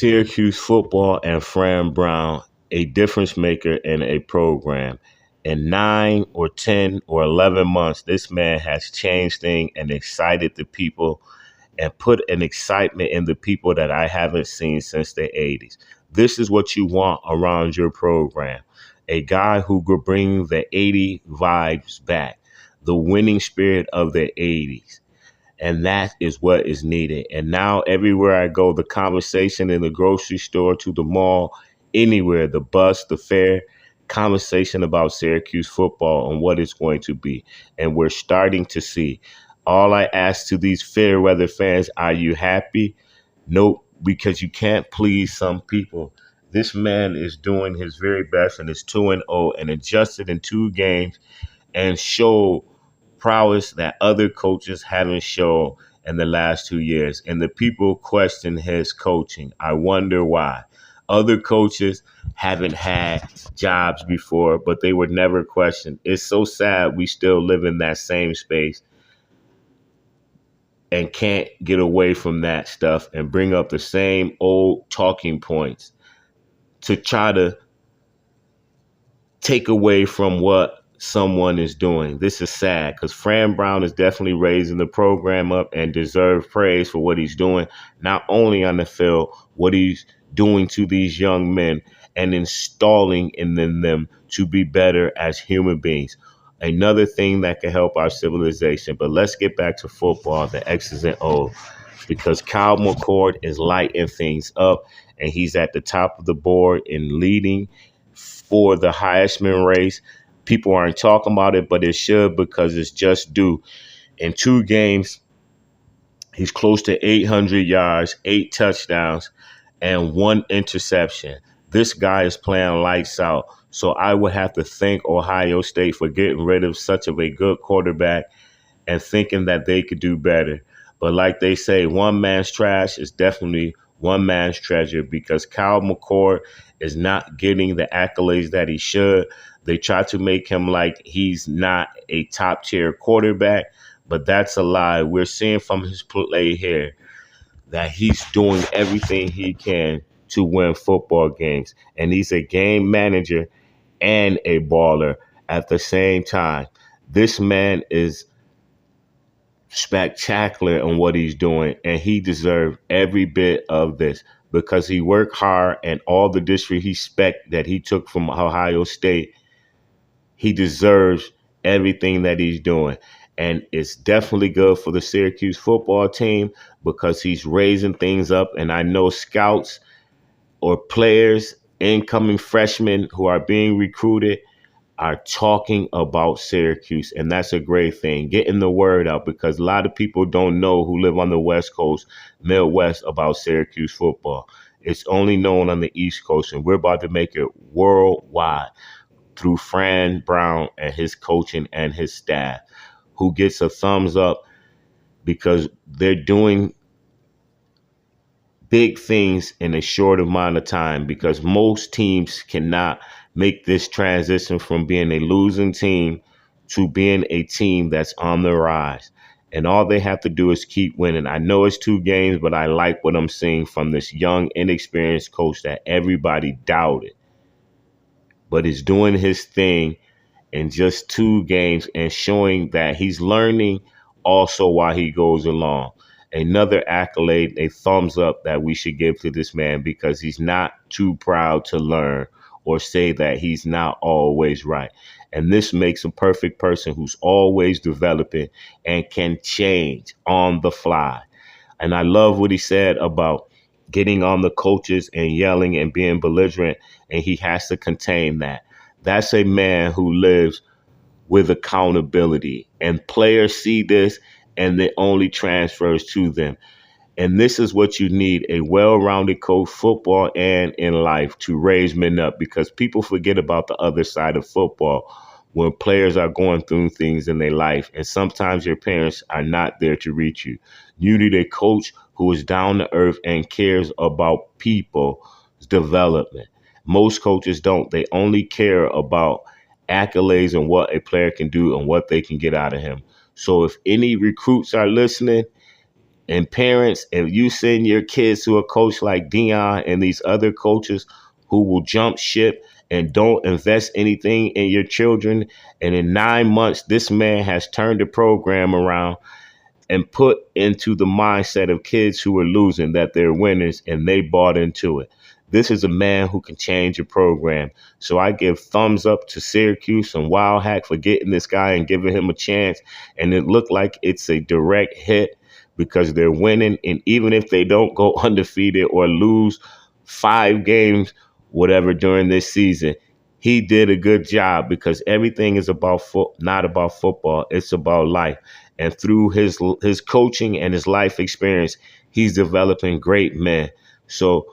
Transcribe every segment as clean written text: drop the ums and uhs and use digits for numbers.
Syracuse football and Fran Brown, a difference maker in a program. In 9 or 10 or 11 months, this man has changed things and excited the people and put an excitement in the people that I haven't seen since the 80s. This is what you want around your program. A guy who could bring the 80 vibes back, the winning spirit of the 80s. And that is what is needed. And now everywhere I go, the conversation in the grocery store, to the mall, anywhere, the bus, the fair, conversation about Syracuse football and what it's going to be. And we're starting to see. All I ask to these fair weather fans, are you happy? Nope, because you can't please some people. This man is doing his very best and is 2-0 and adjusted in 2 games and showed prowess that other coaches haven't shown in the last 2 years. And the people question his coaching. I wonder why. Other coaches haven't had jobs before, but they were never questioned. It's so sad we still live in that same space and can't get away from that stuff and bring up the same old talking points to try to take away from what someone is doing. This is sad because Fran Brown is definitely raising the program up and deserves praise for what he's doing, not only on the field, what he's doing to these young men and installing in them to be better as human beings. Another thing that can help our civilization. But let's get back to football, the X's and O's, because Kyle McCord is lighting things up and he's at the top of the board in leading for the Heisman race. People aren't talking about it, but it should, because it's just due. In 2 games, he's close to 800 yards, 8 touchdowns, and 1 interception. This guy is playing lights out. So I would have to thank Ohio State for getting rid of such of a good quarterback and thinking that they could do better. But like they say, one man's trash is definitely one man's treasure, because Kyle McCord is not getting the accolades that he should. They try to make him like he's not a top tier quarterback, but that's a lie. We're seeing from his play here that he's doing everything he can to win football games. And he's a game manager and a baller at the same time. This man is spectacular in what he's doing, and he deserves every bit of this because he worked hard, and all the disrespect that he took from Ohio State, he deserves everything that he's doing. And it's definitely good for the Syracuse football team because he's raising things up. And I know scouts or players, incoming freshmen who are being recruited, are talking about Syracuse, and that's a great thing. Getting the word out, because a lot of people don't know, who live on the West Coast, Midwest, about Syracuse football. It's only known on the East Coast, and we're about to make it worldwide through Fran Brown and his coaching and his staff, who gets a thumbs up because they're doing big things in a short amount of time, because most teams cannot make this transition from being a losing team to being a team that's on the rise. And all they have to do is keep winning. I know it's 2 games, but I like what I'm seeing from this young, inexperienced coach that everybody doubted, but is doing his thing in just 2 games and showing that he's learning also while he goes along. Another accolade, a thumbs up that we should give to this man, because he's not too proud to learn or say that he's not always right. And this makes a perfect person who's always developing and can change on the fly. And I love what he said about getting on the coaches and yelling and being belligerent, and he has to contain that. That's a man who lives with accountability, and players see this and it only transfers to them. And this is what you need, a well-rounded coach, football and in life, to raise men up, because people forget about the other side of football when players are going through things in their life. And sometimes your parents are not there to reach you. You need a coach who is down to earth and cares about people's development. Most coaches don't. They only care about accolades and what a player can do and what they can get out of him. So if any recruits are listening, And parents, if you send your kids to a coach like Dion and these other coaches who will jump ship and don't invest anything in your children, and in 9 months, this man has turned the program around and put into the mindset of kids who are losing that they're winners, and they bought into it. This is a man who can change a program. So I give thumbs up to Syracuse and Wild Hack for getting this guy and giving him a chance. And it looked like it's a direct hit because they're winning. And even if they don't go undefeated or lose 5 games, whatever, during this season, he did a good job because everything is about not about football. It's about life. And through his coaching and his life experience, he's developing great men. So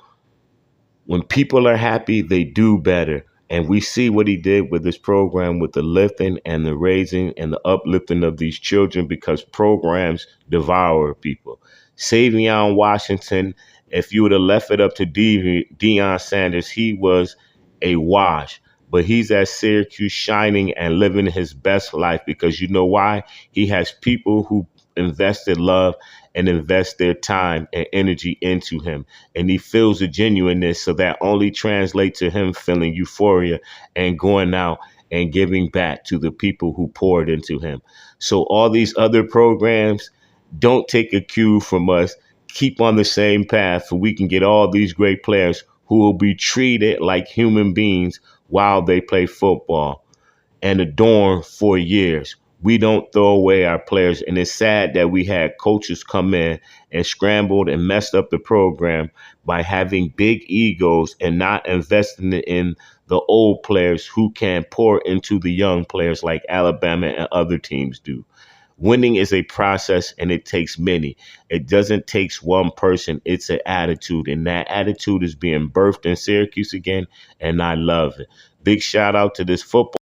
when people are happy, they do better. And we see what he did with this program, with the lifting and the raising and the uplifting of these children, because programs devour people. Savion Washington, if you would have left it up to Deion Sanders, he was a wash. But he's at Syracuse shining and living his best life because you know why? He has people who invested love and invest their time and energy into him. And he feels the genuineness, so that only translates to him feeling euphoria and going out and giving back to the people who poured into him. So all these other programs, don't take a cue from us. Keep on the same path so we can get all these great players who will be treated like human beings while they play football and adorned for years. We don't throw away our players. And it's sad that we had coaches come in and scrambled and messed up the program by having big egos and not investing in the old players who can pour into the young players like Alabama and other teams do. Winning is a process and it takes many. It doesn't take one person. It's an attitude. And that attitude is being birthed in Syracuse again. And I love it. Big shout out to this football.